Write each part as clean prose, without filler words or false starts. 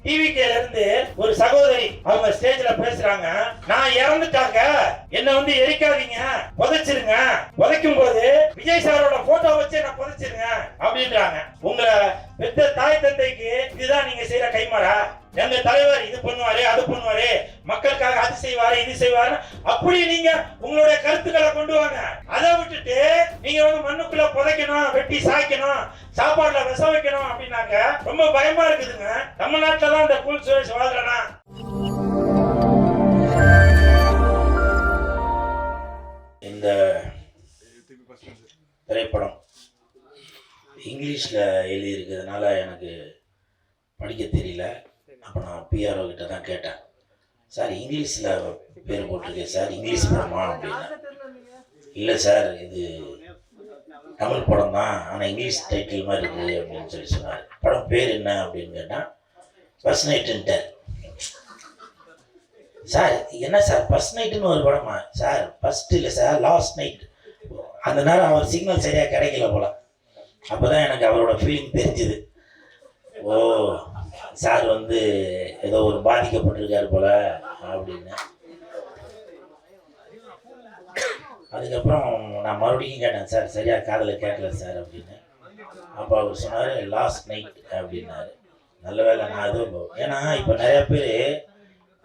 டிவிகேல இருந்து ஒரு சகோதரி அவங்க ஸ்டேஜ்ல பேசுறாங்க, நான் இறந்துட்டாங்க, என்ன வந்து எரிக்காதீங்க, புதைச்சிருங்க, புதைக்கும் போது விஜய் சாரோட போட்டோ வச்சு என்ன புதைச்சிருங்க அப்படின்றாங்க. உங்க பெத்த தாய் தந்தைக்கு இதுதான் நீங்க செய்யற கைமாறா? எங்க தலைவர் இது பண்ணுவாரு, அது பண்ணுவாரு, மக்களுக்காக அது செய்வாரு, இது செய்வாரு, அப்படி நீங்க உங்களுடைய கருத்துக்களை கொண்டு வாங்க. அதை விட்டுட்டு நீங்க வந்து மண்ணுக்குள்ள புதைக்கணும், வெட்டி சாய்க்கணும், சாப்பாடுல விஷம் வைக்கணும் அப்படின்னாக்க ரொம்ப பயமா இருக்குதுங்க. தமிழ்நாட்டுல தான் இந்த கூல் சுரேஷ் வாழ்றனா? இந்த திரைப்படம் இங்கிலீஷ்ல எழுதி இருக்கிறதுனால எனக்கு படிக்க தெரியல. அப்போ நான் பிஆர்ஓ கிட்ட தான் கேட்டேன், சார் இங்கிலீஷில் பேர் போட்டிருக்கேன் சார், இங்கிலீஷ் படமா அப்படின்னா. இல்லை சார் இது தமிழ் படம் தான், ஆனால் இங்கிலீஷ் டைட்டில் மாதிரி இருக்குது அப்படின்னு சொல்லி சொன்னார். படம் பேர் என்ன அப்படின்னு கேட்டால் ஃபர்ஸ்ட் நைட்டுன்ட்டார். சார் என்ன சார் ஃபர்ஸ்ட் நைட்டுன்னு ஒரு படமா? சார் ஃபர்ஸ்ட் இல்லை சார், லாஸ்ட் நைட். அந்த நேரம் அவர் சிக்னல் சரியாக கிடைக்கல போல. அப்போ தான் எனக்கு அவரோட ஃபீலிங் தெரிஞ்சுது. ஓ சார் வந்து ஏதோ ஒரு பாதிக்கப்பட்டிருக்காரு போல அப்படின்னு. அதுக்கப்புறம் நான் மறுபடியும் கேட்டேன், சார் சரியா காதில் கேட்கல சார் அப்படின்னு. அப்போ அவர் சொன்னார் லாஸ்ட் நைட் அப்படின்னாரு. நல்ல வேலை நான் எதுவும், ஏன்னா இப்போ நிறையா பேர்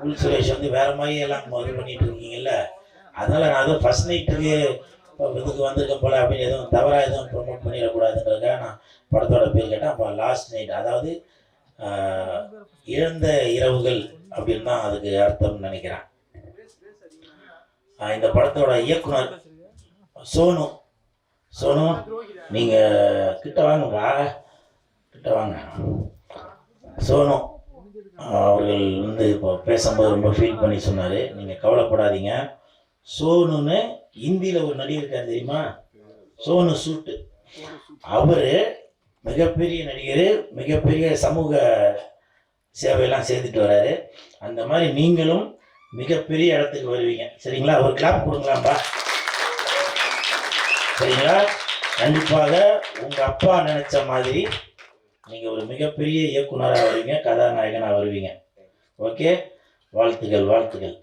கூல் சுரேஷ் வந்து வேற மாதிரி எல்லாம் இது பண்ணிட்டு இருக்கீங்கல்ல, அதனால நான் அதுவும் ஃபர்ஸ்ட் நைட்டுக்கு இதுக்கு வந்திருக்கேன் போல அப்படின்னு எதுவும் தவறாக எதுவும் ப்ரொமோட் பண்ணிடக்கூடாதுன்றதுக்காக நான் படத்தோட பேர் கேட்டேன். அப்போ லாஸ்ட் நைட், அதாவது இழந்த இரவுகள் அப்படின்னு தான் அதுக்கு அர்த்தம்னு நினைக்கிறேன். இந்த படத்தோட இயக்குனர் சோனு. சோனு நீங்க கிட்ட வாங்கப்பா, கிட்ட வாங்க. சோனு அவர்கள் வந்து இப்போ பேசும்போது ரொம்ப ஃபீல் பண்ணி சொன்னார், நீங்கள் கவலைப்படாதீங்க, சோனுன்னு ஹிந்தியில் ஒரு நடிகர் இருக்கார் தெரியுமா, சோனு சூட்டு. அவர் மிகப்பெரிய நடிகர், மிகப்பெரிய சமூக சேவையெல்லாம் செய்துட்டு வர்றாரு. அந்த மாதிரி நீங்களும் மிகப்பெரிய இடத்துக்கு வருவீங்க, சரிங்களா? ஒரு கிளாப் கொடுங்களாம்பா, சரிங்களா? கண்டிப்பாக உங்கள் அப்பா நினச்ச மாதிரி நீங்கள் ஒரு மிகப்பெரிய இயக்குனராக வருவீங்க, கதாநாயகனாக வருவீங்க. ஓகே, வாழ்த்துக்கள் வாழ்த்துக்கள்.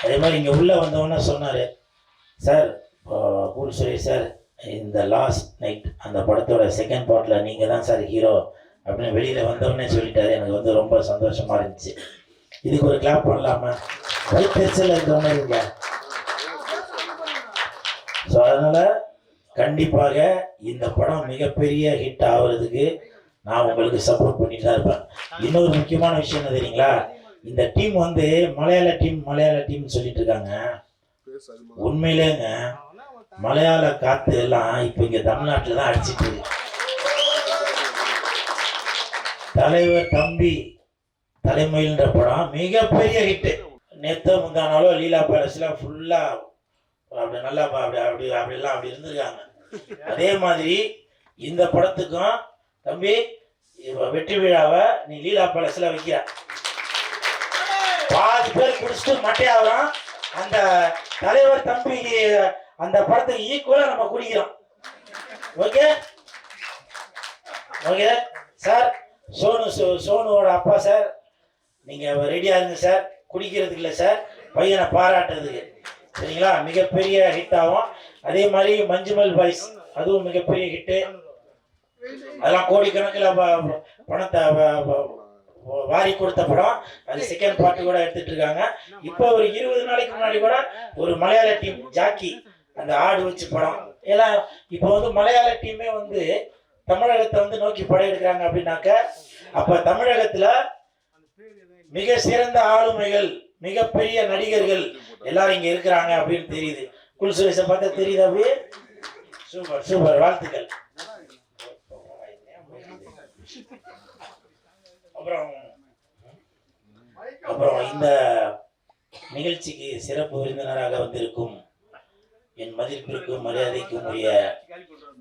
அதே மாதிரி இங்கே உள்ளே வந்தவொன்னே சொன்னார், சார் கூல் சுரேஷ் சார் இந்த லாஸ்ட் நைட் அந்த படத்தோட செகண்ட் பார்ட்டில் நீங்கள் தான் சார் ஹீரோ அப்படின்னு வெளியில் வந்தவொடனே சொல்லிட்டாரு. எனக்கு வந்து ரொம்ப சந்தோஷமாக இருந்துச்சு. இதுக்கு ஒரு கிளாப் பண்ணலாமா? வயிற்றுச்சல் இருக்கிறவங்க இருக்க. ஸோ அதனால் கண்டிப்பாக இந்த படம் மிகப்பெரிய ஹிட் ஆகுறதுக்கு நான் உங்களுக்கு சப்போர்ட் பண்ணிட்டு தான் இருப்பேன். இன்னொரு முக்கியமான விஷயம் என்ன தெரியுங்களா, இந்த டீம் வந்து மலையாள டீம் சொல்லிட்டு இருக்காங்க. உண்மையிலேங்க மலையாள காத்து எல்லாம் இப்போ இங்கே தமிழ்நாட்டில் தான் அடிச்சிட்டு இருக்கு. தலைவர் தம்பி தலைமையில்ன்ற படம் மிகப்பெரிய ஹிட்டு. நேற்று முந்தானாலும் லீலா பேலஸ்ல ஃபுல்லா அப்படி நல்லா அப்படிலாம் அப்படி இருந்திருக்காங்க. அதே மாதிரி இந்த படத்துக்கும் தம்பி வெற்றி விழாவை நீ லீலா பேலஸ்ல வைக்கிற, பாதி பேர் குடிச்சிட்டு மட்டையாகிறோம். அந்த தலைவர் தம்பி அந்த படத்துக்கு ஈக்குவலா நம்ம குடிக்கிறோம். ஓகே ஓகே சார், சோனுவோட அப்பா சார், நீங்க ரெடியா இருங்க சார், குடிக்கிறதுக்கு இல்லை சார், பையனை பாராட்டுறதுக்கு, சரிங்களா? மிகப்பெரிய ஹிட் ஆகும். அதே மாதிரி மஞ்சுமல் பாய்ஸ் அதுவும் மிகப்பெரிய ஹிட்டு. அதெல்லாம் கோடிக்கணக்கில் பணத்தை வாரி கொடுத்த படம். அது செகண்ட் பார்ட் கூட எடுத்துட்டு இருக்காங்க. இப்போ ஒரு 20 நாளைக்கு முன்னாடி கூட ஒரு மலையாள டீம் ஜாக்கி அந்த ஆடு வச்சு படம் எல்லாம். இப்போ வந்து மலையாள டீமே வந்து தமிழகத்தை வந்து நோக்கி படையெடுக்கிறாங்க அப்படின்னாக்க, அப்ப தமிழகத்துல மிக சிறந்த ஆளுமைகள், மிகப்பெரிய நடிகர்கள் எல்லாரும் இங்க இருக்கிறாங்க அப்படின்னு தெரியுது. கூல் சுரேஷை பார்த்தா தெரியுது. அப்படியே சூப்பர் சூப்பர், வாழ்த்துக்கள். அப்புறம் இந்த நிகழ்ச்சிக்கு சிறப்பு விருந்தினராக வந்திருக்கும் என் மதிப்பிற்கும் மரியாதைக்கும் உரிய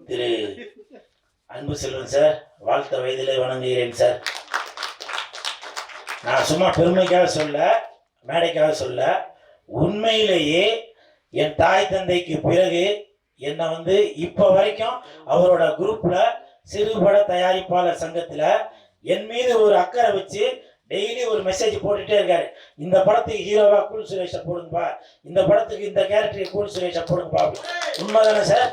திரு அன்பு செல்வன் சார், வாழ்த்த வயதிலே வணங்குகிறேன் சார். நான் சும்மா பெருமைக்காக சொல்ல, மேடைக்காக சொல்ல, உண்மையிலேயே என் தாய் தந்தைக்கு பிறகு என்னை வந்து இப்போ வரைக்கும் அவரோட குரூப்ல சிறுபட தயாரிப்பாளர் சங்கத்தில் என் மீது ஒரு அக்கறை வச்சு டெய்லி ஒரு மெசேஜ் போட்டுட்டே இருக்காரு. இந்த படத்துக்கு ஹீரோவா கூல் சுரேஷை போடுங்கப்பா, இந்த படத்துக்கு இந்த கேரக்டருக்கு கூல் சுரேஷை போடுங்கப்பா. உண்மைதானே சார்?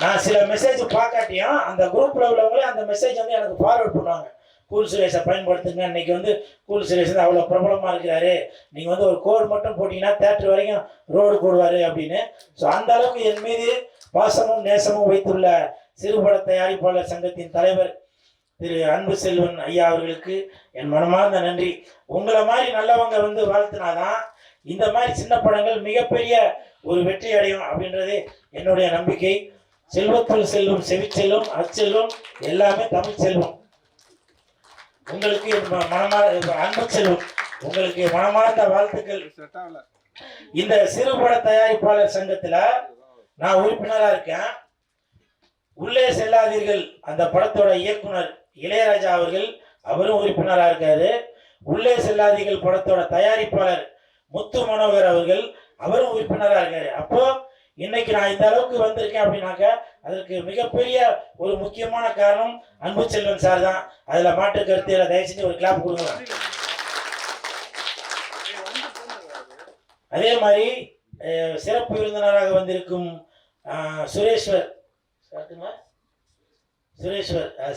நான் சில மெசேஜ் பார்க்காட்டியும் அந்த குரூப்ல உள்ளவங்களே அந்த மெசேஜ் வந்து எனக்கு ஃபார்வர்ட் பண்ணுவாங்க. கூல் சுரேஷை பயன்படுத்துங்க, இன்னைக்கு வந்து கூல் சுரேஷ் வந்து அவ்வளோ பிரபலமாக இருக்கிறாரு, நீங்கள் வந்து ஒரு கோடு மட்டும் போட்டிங்கன்னா தேட்டர் வரைக்கும் ரோடு போடுவார் அப்படின்னு. ஸோ அந்த அளவுக்கு என் மீது பாசமும் நேசமும் வைத்துள்ள சிறுபட தயாரிப்பாளர் சங்கத்தின் தலைவர் திரு அன்பு செல்வன் ஐயா அவர்களுக்கு என் மனமார்ந்த நன்றி. உங்களை மாதிரி நல்லவங்க வந்து வாழ்த்தினாதான் இந்த மாதிரி சின்ன படங்கள் மிகப்பெரிய ஒரு வெற்றி அடையும் அப்படின்றது என்னுடைய நம்பிக்கை. செல்வத்துள் செல்வம் செவிச்செல்வம் அச்செல்வம் எல்லாமே தமிழ் செல்வம். உங்களுக்கு அன்பு செல்வம், உங்களுக்கு மனமார்ந்த வாழ்த்துக்கள். இந்த சிறுபட தயாரிப்பாளர் சங்கத்துல நான் உறுப்பினரா இருக்கேன். உள்ளே செல்லாதீர்கள் அந்த படத்தோட இயக்குனர் இளையராஜா அவர்கள், அவரும் உறுப்பினரா இருக்காரு. உள்ளே செல்லாதீர்கள் படத்தோட தயாரிப்பாளர் முத்து மனோகர் அவர்கள், அவரும் உறுப்பினரா இருக்காரு. அப்போ இன்னைக்கு நான் இந்த அளவுக்கு வந்திருக்கேன் அப்படின்னாக்க அதற்கு மிகப்பெரிய ஒரு முக்கியமான காரணம் அன்பு செல்வன் சார் தான். அதுல மாற்று கருத்து தயவு செஞ்சு ஒரு கிளாப் கொடுங்க. அதே மாதிரி சிறப்பு விருந்தினராக வந்திருக்கும் சுரேஸ்வர்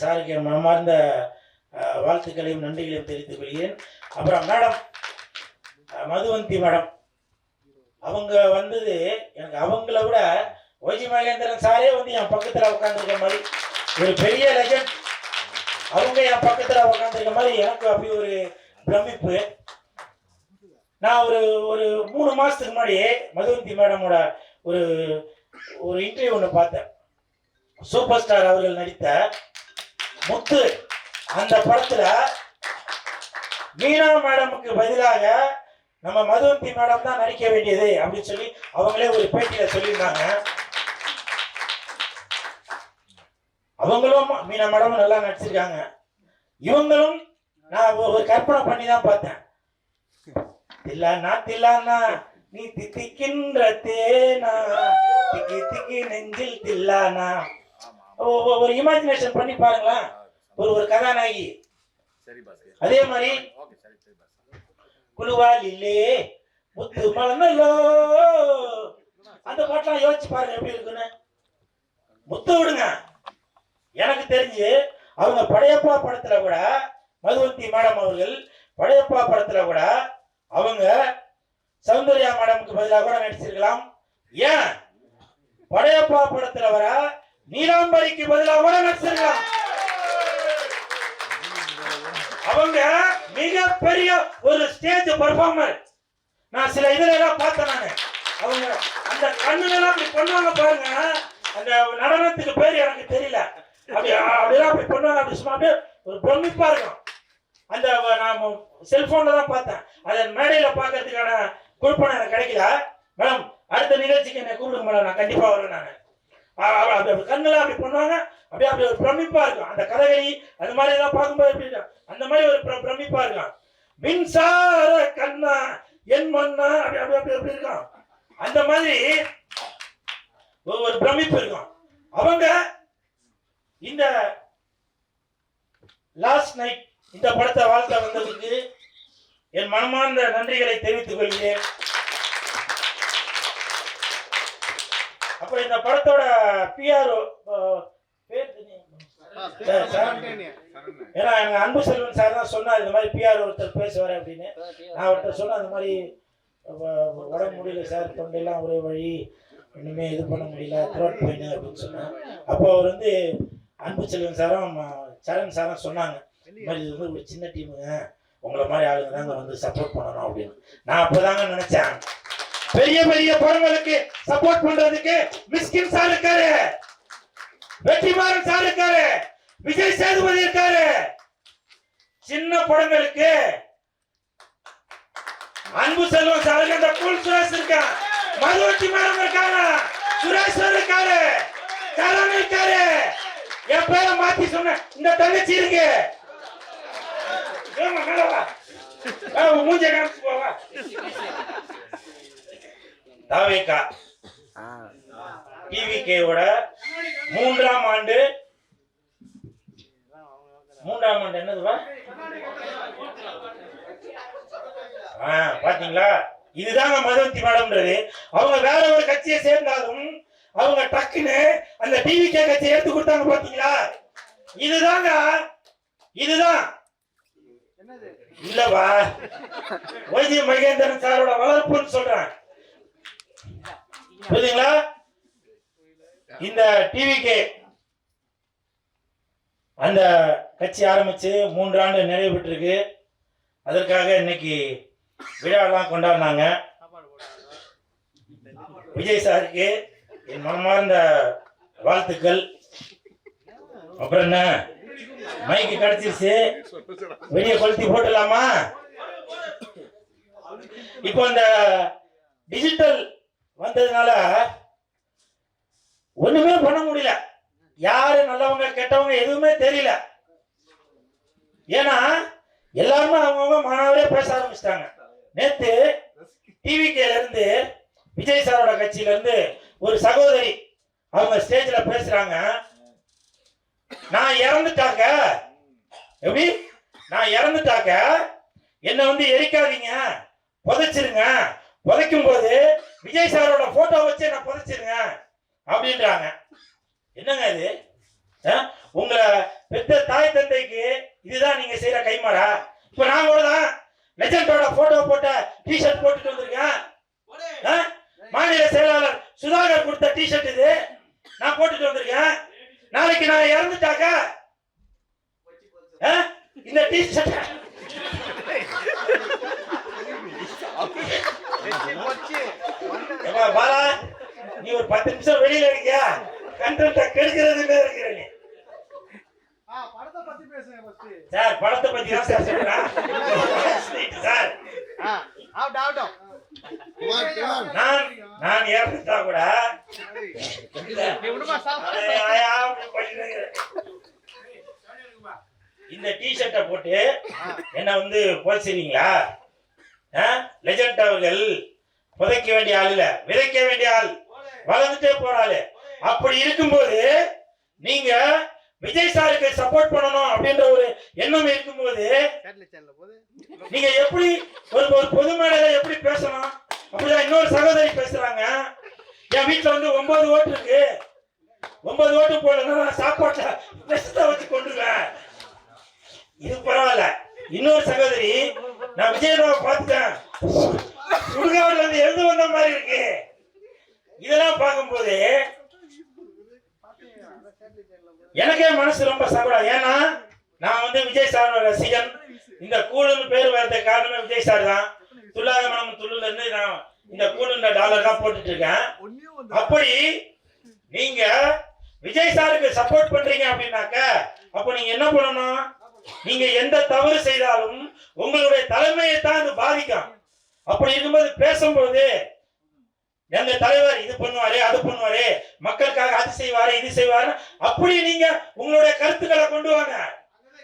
சாருக்கு மனமார்ந்த வாழ்த்துக்களையும் நன்றிகளையும் தெரிவித்துக் கொள்கிறேன். அப்புறம் மேடம் மதுவந்தி மேடம், அவங்க வந்தது எனக்கு அவங்கள விட ஓஜி மகேந்திரன் சாரே வந்து என் பக்கத்தில் உட்காந்துருக்க மாதிரி ஒரு பெரிய லெஜண்ட். அவங்க என் பக்கத்தில் உட்காந்துருக்க மாதிரி எனக்கு அப்படி ஒரு பிரமிப்பு. நான் ஒரு 3 மாசத்துக்கு முன்னாடி மதுவந்தி மேடமோட ஒரு இன்டர்வியூ ஒன்று பார்த்தேன். சூப்பர் ஸ்டார் அவர்கள் நடித்த முத்து அந்த படத்துல மீனா மேடமுக்கு பதிலாக நம்ம மதுவந்தி மேடம் தான் நடிக்க வேண்டியது அப்படின்னு சொல்லி அவங்களே ஒரு பேட்டியில சொல்லியிருந்தாங்க. அவங்களும் மீனா மேடமும் நல்லா நடிச்சிருக்காங்க. இவங்களும் நான் ஒரு கற்பனை பண்ணி தான் பார்த்தேன். தில்லானா நீ தித்திக்கின்ற தேனா திக்கி திக்கி நெஞ்சில் தில்லானா, ஒரு இமேஜினேஷன் பண்ணி பாருங்களேன். ஒரு கதாநாயகி. அதே மாதிரி குழுவால் இல்லே முத்து மலர்ந்தோ அந்த பாட்டெல்லாம் யோசிச்சு பாருங்க எப்படி இருக்குன்னு. முத்து விடுங்க, எனக்கு தெரிஞ்சு அவங்க படையப்பா படத்துல கூட மதுவந்தி மேடம் அவர்கள் படையப்பா படத்துல கூட அவங்க சௌந்தர்யா மேடமுக்கு பதிலாக கூட நடிச்சிருக்கலாம். ஏன் படையப்பா படத்துல வர நீலாம்பரிக்கு பதிலாக கூட நடிச்சிருக்கலாம். அவங்க மிகப்பெரிய ஒரு ஸ்டேஜ் பெர்ஃபார்மர். நான் சில இதுல எல்லாம் பார்த்தேன். நானு அவங்க அந்த கண்ணுலாம் அப்படி பண்ணுவாங்க பாருங்க. அந்த நடனத்துக்கு பேர் எனக்கு தெரியல. அப்படிலாம் அப்படி பண்ணுவாங்க. அப்படி சும்மா அப்படியே ஒரு பிரமிப்பா இருக்கும். அந்த நான் செல்போன்ல தான் பார்த்தேன். அதை மேடையில பார்க்கறதுக்கான குறிப்பான எனக்கு கிடைக்கல. மேடம் அடுத்த நிகழ்ச்சிக்கு என்னை கூப்பிடுங்க மேடம், நான் கண்டிப்பா வருவேன். நான் கண்ணெல்லாம் அப்படி பண்ணுவாங்க. அப்படியே ஒரு பிரமிப்பா இருக்கும். அந்த கதகளி அந்த மாதிரி எல்லாம் பார்க்கும்போது எப்படி இருக்கும், அந்த மாதிரி ஒரு பிரமிப்பா இருக்கும். மின்சார கண்ணா என் மண்ணா அப்படி அப்படி அப்படி எப்படி இருக்கும், அந்த மாதிரி ஒரு பிரமிப்பு இருக்கும். அவங்க இந்த லாஸ்ட் நைட் இந்த படத்தை வாழ்த்த வந்ததுக்கு என் மனமார்ந்த நன்றிகளை தெரிவித்துக் கொள்கிறேன். அப்புறம் இந்த படத்தோட பிஆர்ஓ ஏன்னா எங்க அன்பு செல்வன் சார் தான் சொன்னார் இந்த மாதிரி பிஆர் ஒருத்தர் பேசுவார் அப்படின்னு. நான் ஒருத்தர் சொன்ன அந்த மாதிரி உடம்பு முடியல சார், தொண்டையெல்லாம் ஒரே வழி, இன்னுமே இது பண்ண முடியல, த்ரோட் பெயின் அப்படின்னு சொன்னேன். அப்போ அவர் வந்து அன்பு செல்வன் சாரும் சரண் சாரும் சொன்னாங்க, இந்த மாதிரி இது வந்து ஒரு சின்ன டீமுங்க, உங்களை மாதிரி ஆளுங்க தாங்க வந்து சப்போர்ட் பண்ணணும் அப்படின்னு. நான் அப்போதாங்க நினைச்சேன், பெரிய பெரிய படங்களுக்கு சப்போர்ட் பண்றதுக்கு மிஸ்கின் சார் இருக்காரு, வெற்றிமாறன் சார் இருக்காரு, விஜய் சேதுபதி இருக்காரு. சின்ன படங்களுக்கு அன்பு செல்வம் சாருக்கு அந்த கூல் சுரேஷ் இருக்கான், மதுவந்தி மேடம் இருக்காங்க, சுரேஷ் இருக்காரு, கரண் இருக்காரு. என் பேரை மாத்தி சொன்ன இந்த தங்கச்சி இருக்கு. மூஞ்ச காமிச்சு போவா. தாவேகா டிவிகேவோட 3ஆம் ஆண்டு மூன்றாம் ஆண்டு என்னதுவா? பாத்தீங்களா, இதுதாங்க மதுவந்தி மேடம்ன்றது. அவங்க வேற ஒரு கட்சியை சேர்ந்தாலும் அவங்க டக்குன்னு அந்த டிவிகே கட்சியை எடுத்து கொடுத்தாங்க பாத்தீங்களா? இதுதாங்க, இதுதான் இல்லவா வைஜி மகேந்திரன் சாரோட வளர்ப்புன்னு சொல்றேன். புரியுதுங்களா? இந்த டிவிகே அந்த கட்சி ஆரம்பிச்சு 3 ஆண்டு நிறைவு பெற்றிருக்கு. அதற்காக இன்னைக்கு விழாலாம் கொண்டாடினாங்க. விஜய் சாருக்கு என் மனமார்ந்த வாழ்த்துக்கள். அப்புறம் என்ன, மைக்கு கிடைச்சிருச்சு, வெளியே கொளுத்தி போட்டலாமா? இப்போ இந்த டிஜிட்டல் வந்ததுனால ஒண்ணுமே பண்ண முடியல. யாரு நல்லவங்க கெட்டவங்க எதுவுமே தெரியல. ஏன்னா எல்லாருமே அவங்கவுங்க மாணவரே பேச ஆரம்பிச்சிட்டாங்க. நேத்து டிவிகேல இருந்து விஜய் சாரோட கட்சியில இருந்து ஒரு சகோதரி அவங்க ஸ்டேஜ்ல பேசுறாங்க. நான் இறந்துட்டாக்க, எப்படி நான் இறந்துட்டாக்க என்ன வந்து எரிக்காதீங்க, புதைச்சிருங்க, புதைக்கும் போது விஜய் சாரோட போட்டோ வச்சு என்ன புதைச்சிருங்க அப்படின்றாங்க. என்னங்க இது? உங்களை பெற்ற தாய் தந்தைக்கு இதுதான் நீங்க செய்யற கைமாறா? இப்ப நான் கூட தான் லெஜண்டோட போட்டோ போட்ட டிஷர்ட் போட்டுட்டு வந்திருக்கேன். மாநில செயலாளர் சுதாகர் கொடுத்த டிஷர்ட் இது, நான் போட்டுட்டு வந்திருக்கேன். நாளைக்கு நான் இறந்துட்டாக்க இந்த டிஷர்ட் பாலா, நீ ஒரு 10 நிமிஷம் வெளியில இருக்கியா? கண்டென்ட்ட கெடுக்கிறதுல இருக்கிற நீ. படத்தை பத்தி பேசுங்க ஃபர்ஸ்ட். சார் படத்தை பத்தி தான் சார் சொல்றேன். சார் நான் இறந்துட்டா கூட இந்த டிஷர்ட்டை போட்டு என்ன வந்து போச்சுறீங்களா? லெஜண்ட் அவர்கள் புதைக்க வேண்டிய ஆள் இல்ல, விதைக்க வேண்டிய ஆள், வளர்ந்துட்டே போறாள். அப்படி இருக்கும்போது நீங்க விஜய் சாருக்கு சப்போர்ட் பண்ணணும் அப்படின்ற ஒரு எண்ணம் இருக்கும்போது நீங்க எப்படி ஒரு பொது மேடையில எப்படி பேசணும்? அப்படிதான் இன்னொரு சகோதரி பேசுறாங்க. என் வீட்டுல வந்து 9 ஓட்டு இருக்கு, 9 ஓட்டு போடலன்னா நான் சாப்பாட்டுல விஷத்தை வச்சு கொண்டுருவேன். இது பரவாயில்ல. இன்னொரு சகோதரி, நான் விஜயராவ பார்த்துட்டேன், சுடுகாடுல இருந்து எழுந்து வந்த மாதிரி இருக்கு. இதெல்லாம் பார்க்கும்போது எனக்கே மனசு ரொம்ப சங்கடம். ஏன்னா நான் வந்து விஜய் சாரோட ரசிகன். இந்த கூடுன்னு பேர் வரதுக்கு காரணமே விஜய் சார் தான். துல்லாத மனம் துள்ளுல இருந்து நான் இந்த கூடுன்ற டாலர் தான் போட்டுட்டு இருக்கேன். அப்படி நீங்க விஜய் சாருக்கு சப்போர்ட் பண்றீங்க அப்படின்னாக்க அப்ப நீங்க என்ன பண்ணணும்? நீங்க எந்த தவறு செய்தாலும் உங்களுடைய தலைமையை தான் அது பாதிக்கும். அப்படி இருக்கும்போது பேசும்போது எங்க தலைவர் இது பண்ணுவாரு, அது பண்ணுவாரு, மக்களுக்காக அது செய்வாரு, இது செய்வாரு, அப்படி நீங்க உங்களுடைய கருத்துக்களை கொண்டு வாங்க.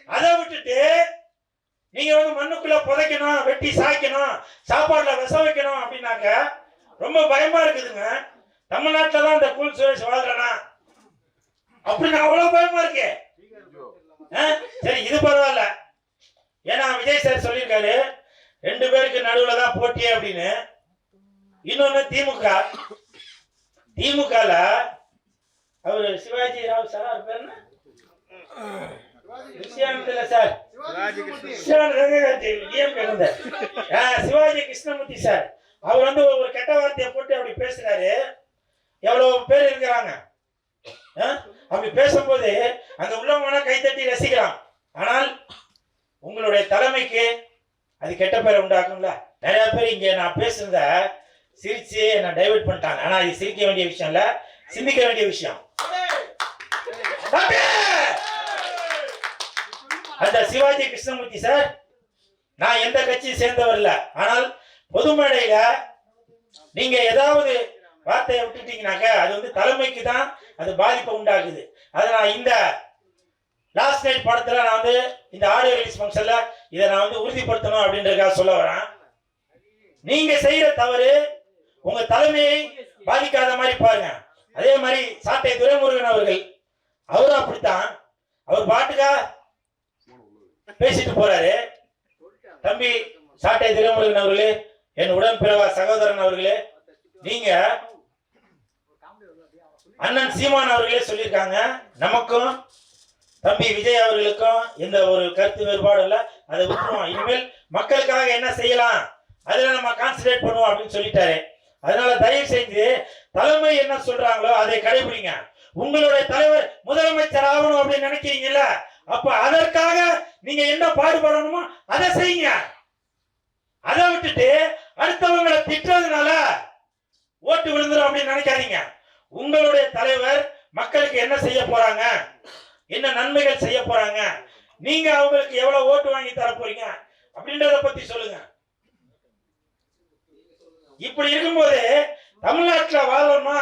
அதை விட்டுட்டு நீங்க வந்து மண்ணுக்குள்ள புதைக்கணும், வெட்டி சாய்க்கணும், சாப்பாடுல விஷம் வைக்கணும் அப்படின்னாக்க ரொம்ப பயமா இருக்குதுங்க. தமிழ்நாட்டில தான் இந்த கூல் சுரேஷ் வாழ்றனா அப்படின்னு அவ்வளவு பயமா இருக்கு. சரி, இது பரவாயில்ல. ஏன்னா விஜய் சார் சொல்லியிருக்காரு 2 பேருக்கு நடுவுல தான் போட்டி அப்படின்னு. இன்னொன்னு திமுகல அவரு சிவாஜி ராவ் சார் பேர் சிவாஜி கிருஷ்ணமூர்த்தி சார், அவர் வந்து ஒரு கெட்ட வார்த்தையை போட்டு அப்படி பேசுறாரு. எவ்வளவு பேர் இருக்கிறாங்க. அப்படி பேசும்போது அங்க உள்ளவங்க கைத்தட்டி ரசிக்கலாம். ஆனால் உங்களுடைய தலைமைக்கு அது கெட்ட பேரை உண்டாக்கும்ல. நிறைய பேர் இங்க நான் பேசுறத சிரிச்சு என்ன டைவர்ட் பண்ணிட்டாங்க. ஆனா இது சிரிக்க வேண்டிய விஷயம் இல்ல, சிந்திக்க வேண்டிய விஷயம். அந்த சிவாஜி கிருஷ்ணமூர்த்தி சார், நான் எந்த கட்சியை சேர்ந்தவர் இல்ல, ஆனால் பொது மேடையில நீங்க ஏதாவது வார்த்தையை விட்டுட்டீங்கன்னாக்க அது வந்து தலைமைக்கு தான் அது பாதிப்பை உண்டாக்குது. அதை நான் இந்த லாஸ்ட் நைட் படத்துல நான் வந்து இந்த ஆடியோ ரிலீஸ் ஃபங்க்ஷன்ல இதை நான் வந்து உறுதிப்படுத்தணும் அப்படின்றதுக்காக சொல்ல வரேன். நீங்க செய்யற தவறு உங்க தலைமையை பாதிக்காத மாதிரி பாருங்க. அதே மாதிரி சாட்டை துரைமுருகன் அவர்கள், அவரும் அப்படித்தான். அவர் பாட்டுக்கா பேசிட்டு போறாரு. தம்பி சாட்டை திருமுருகன் அவர்களே, என் உடன்பிறவா சகோதரன் அவர்களே, நீங்க அண்ணன் சீமான் அவர்களே சொல்லியிருக்காங்க, நமக்கும் தம்பி விஜய் அவர்களுக்கும் எந்த ஒரு கருத்து வேறுபாடு இல்லை, அதை விட்டுருவோம், இனிமேல் மக்களுக்காக என்ன செய்யலாம் அதுல நம்ம கான்சன்ட்ரேட் பண்ணுவோம் அப்படின்னு சொல்லிட்டாரு. அதனால தயவு செஞ்சு தலைமை என்ன சொல்றாங்களோ அதை கடைபிடிங்க. உங்களுடைய தலைவர் முதலமைச்சர் ஆகணும் அப்படின்னு நினைக்கிறீங்கல்ல, அப்ப அதற்காக நீங்க என்ன பாடுபடணுமோ அதை செய்யுங்க. அதை விட்டுட்டு அடுத்தவங்களை திட்டுறதுனால ஓட்டு விழுந்துரும் அப்படின்னு நினைக்காதீங்க. உங்களுடைய தலைவர் மக்களுக்கு என்ன செய்ய போறாங்க, என்ன நன்மைகள் செய்ய போறாங்க, நீங்க அவங்களுக்கு எவ்வளவு ஓட்டு வாங்கி தர போறீங்க அப்படின்றத பத்தி சொல்லுங்க. இப்படி இருக்கும்போது தமிழ்நாட்டுல வாழணுமா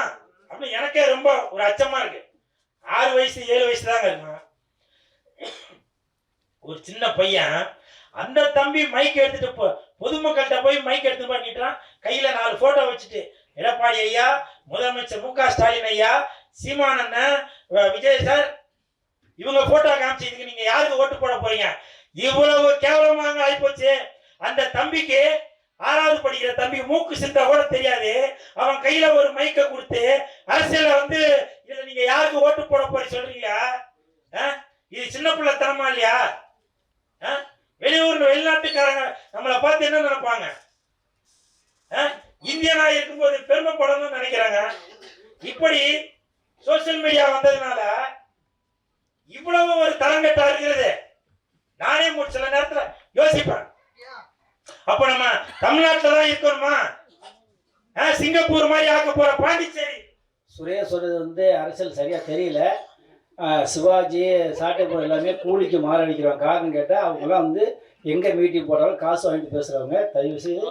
அப்படின்னு எனக்கே ரொம்ப ஒரு அச்சமா இருக்கு. 6 வயசு 7 வயசு தாங்க இருக்கும். ஒரு சின்ன பையன் அந்த தம்பி மைக் எடுத்துட்டு பொதுமக்கள்கிட்ட போய் மைக் எடுத்து பண்ணிட்டான். கையில 4 போட்டோ வச்சுட்டு, எடப்பாடி ஐயா, முதலமைச்சர் மு க ஸ்டாலின் ஐயா, சீமான் அண்ணன், விஜய் சார், இவங்க போட்டோ காமிச்சு இதுக்கு நீங்க யாருக்கு ஓட்டு போட போறீங்க? இவ்வளவு கேவலமாக ஆயிப்போச்சு. அந்த தம்பிக்கு 6வது படிக்கிற தம்பி மூக்கு சிந்தா கூட தெரியாது. அவன் கையில ஒரு மைக்க கொடுத்து அரசியல வந்து இதுல நீங்க யாருக்கு ஓட்டு போட போறீ சொல்றீங்களா? இது சின்ன பிள்ளைத்தனமா இல்லையா? வெளியூர்ல வெளிநாட்டுக்காரங்க நம்மளை பார்த்து என்ன நினைப்பாங்க? இந்தியனா இருக்கும்போது பெருமைப்படணும்னு நினைக்கிறாங்க. இப்படி சோசியல் மீடியா வந்ததுனால இவ்வளவு ஒரு தரங்கட்டா இருக்கிறது. நானே சில நேரத்துல யோசிப்பேன், அப்ப நம்ம தமிழ்நாட்டில் தான் இருக்கணுமா? சிங்கப்பூர் மாதிரி ஆக்க போற பாண்டிச்சேரி. சுரேஷ் சொல்றது வந்து அரசியல் சரியா தெரியல. சிவாஜி சாட்டைப்பூர் எல்லாமே கூலிக்கு மாரடிக்கிறாங்க. காரணம் கேட்டால் அவங்கெல்லாம் வந்து எங்கே மீட்டிங் போட்டாலும் காசு வாங்கிட்டு பேசுகிறவங்க. தயவு செய்து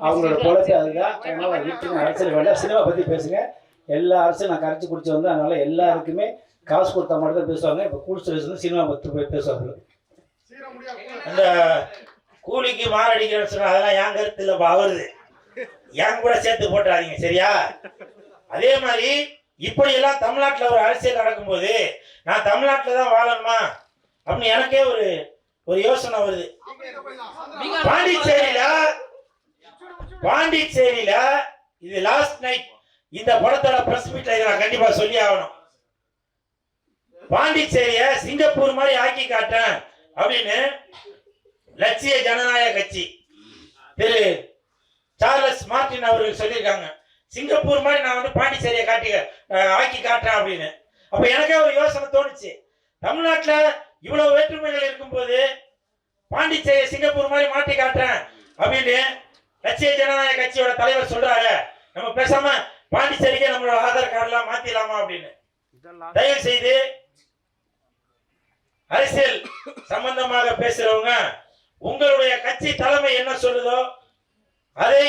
அவங்களோட குழந்தை அதுதான். அதனால் வீட்டுக்கு அரசியல் வேண்டாம், சினிமா பற்றி பேசுங்க. எல்லா அரசியலும் நான் கரைச்சி குடிச்சு வந்தேன். அதனால் எல்லாருக்குமே காசு கொடுத்தா மட்டும் தான் பேசுவாங்க. இப்போ கூல் சுரேஷ் வந்து சினிமா பற்றி போய் பேசுவாங்க. அந்த கூலிக்கு மாரடிக்கிறேன்னு சொன்னா அதெல்லாம் என் கருத்து இல்லைப்பா, அவருது. என் கூட சேர்த்து போட்டுறாதீங்க, சரியா? அதே மாதிரி இப்படி எல்லாம் தமிழ்நாட்டில் ஒரு அரசியல் நடக்கும்போது நான் தமிழ்நாட்டில் தான் வாழணுமா அப்படின்னு எனக்கே ஒரு யோசனை வருது. பாண்டிச்சேரியில இது லாஸ்ட் நைட். இந்த படத்தோட பிரஸ் மீட்ல நான் கண்டிப்பா சொல்லி ஆகணும். பாண்டிச்சேரிய சிங்கப்பூர் மாதிரி ஆக்கி காட்டேன் அப்படின்னு லட்சிய ஜனநாயக கட்சி திரு சார்லஸ் மார்டின் அவர்கள் சொல்லியிருக்காங்க. சிங்கப்பூர் மாதிரி நான் வந்து பாண்டிச்சேரியை ஆக்கி காட்டுறேன் அப்படின்னு. அப்ப எனக்கே ஒரு யோசனை தோணுச்சு, தமிழ்நாட்டில் இவ்வளவு வேற்றுமைகள் இருக்கும்போது பாண்டிச்சேரி சிங்கப்பூர் மாதிரி மாட்டி காட்டுறேன் அப்படின்னு லட்சிய ஜனநாயக கட்சியோட தலைவர் சொல்றாரு. நம்ம பேசாம பாண்டிச்சேரிக்கு நம்மளோட ஆதார் கார்டுலாம் மாத்திடலாமா அப்படின்னு. தயவு செய்து அரசியல் சம்பந்தமாக பேசுறவங்க உங்களுடைய கட்சி தலைமை என்ன சொல்லுதோ அதை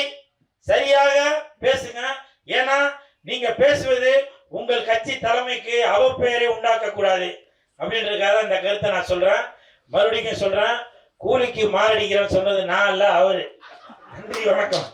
சரியாக பேசுங்க. ஏன்னா நீங்க பேசுவது உங்கள் கட்சி தலைமைக்கு அவப்பெயரை உண்டாக்க கூடாது அப்படின்றதுக்காக இந்த கருத்தை நான் சொல்றேன். மறுபடியும் சொல்றேன், கூலிக்கு மாரடிக்கிறேன்னு சொன்னது நான் அல்ல, அவரு. நன்றி, வணக்கம்.